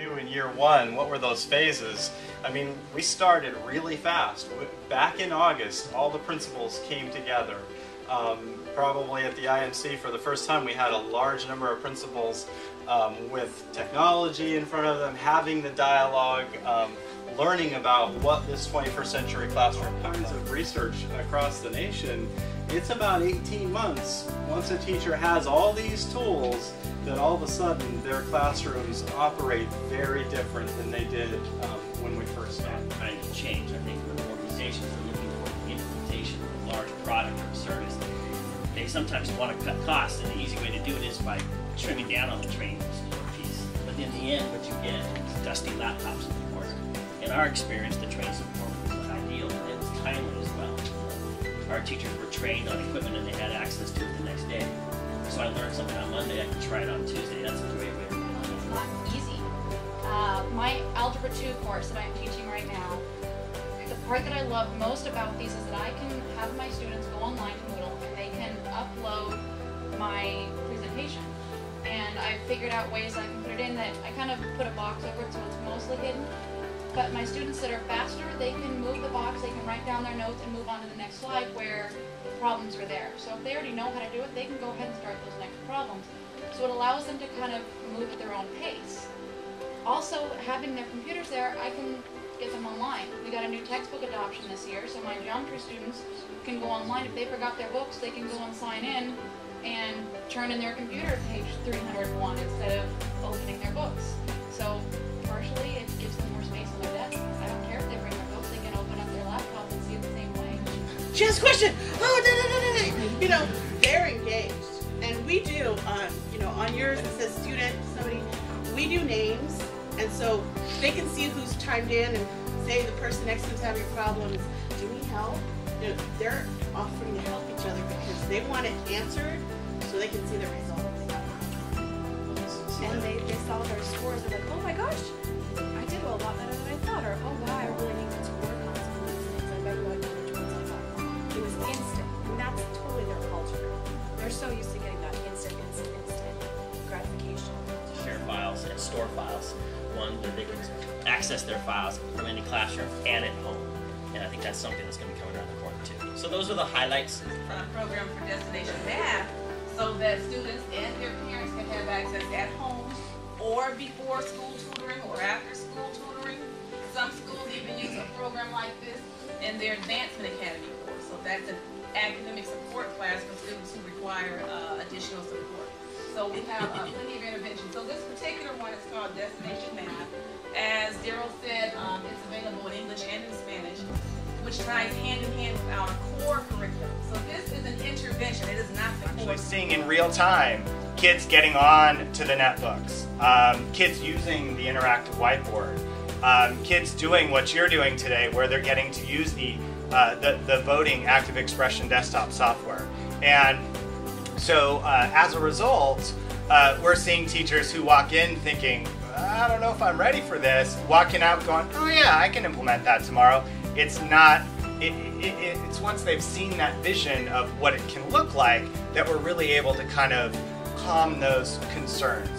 you in year one, what were those phases? I mean, we started really fast. Back in August, all the principals came together. Probably at the IMC for the first time, we had a large number of principals with technology in front of them, having the dialogue, learning about what this 21st century classroom kinds of research across the nation. It's about 18 months. Once a teacher has all these tools, then all of a sudden their classrooms operate very different than they did when we first started. Kind of change. I think when organizations are looking for the implementation of a large product or service, they sometimes want to cut costs, and the easy way to do it is by trimming down on the training piece. But in the end, what you get is dusty laptops in the corner. In our experience, the training support was ideal, and it was timely as well. Our teachers were trained on equipment and they had access to it the next day. So I learned something on Monday, I can try it on Tuesday. That's a great way to do it. It's not easy. My Algebra 2 course that I'm teaching right now, the part that I love most about these is that I can have my students go online to Moodle and they can upload my presentation. And I've figured out ways I can put it in that I kind of put a box over it so it's mostly hidden. But my students that are faster, they can move the box, they can write down their notes and move on to the next slide where the problems are there. So if they already know how to do it, they can go ahead and start those next problems. So it allows them to kind of move at their own pace. Also, having their computers there, I can get them online. We got a new textbook adoption this year, so my geometry students can go online. If they forgot their books, they can go and sign in and turn in their computer at page 301 instead of opening their books. So partially, it gives them more space on their desk. I don't care if they bring their books, they can open up their laptop and see it the same way. She has a question. Oh, no. You know, they're engaged. And we do, on yours it says student, somebody, we do names. And so they can see who's chimed in and say the person next to them's having a problem is, do we help? You know, they're offering to help each other because they want it answered so they can see the results. And they saw their scores and like, oh my gosh, I did a lot better than I thought, or oh wow, I really need to work on some of these things. I bet you I did which ones I thought. It was instant, and that's totally their culture. They're so used to getting that instant gratification. To share files and store files. One, that they can access their files from any classroom and at home. And I think that's something that's going to be coming around the corner too. So those are the highlights. Program for Destination Math, so that students and their parents can have access at home or before school tutoring or after school tutoring. Some schools even use a program like this in their Advancement Academy course. So that's an academic support class for students who require additional support. So we have plenty of intervention. So this particular one is called Destination Math. As Daryl said, it's available in English and in Spanish, which ties hand in hand with our core curriculum. So this is an intervention. It is not the core. Actually seeing in real time kids getting on to the netbooks, kids using the interactive whiteboard, kids doing what you're doing today where they're getting to use the voting active expression desktop software. And so as a result, we're seeing teachers who walk in thinking, I don't know if I'm ready for this, walking out going, oh yeah, I can implement that tomorrow. It's not, it's once they've seen that vision of what it can look like that we're really able to kind of calm those concerns.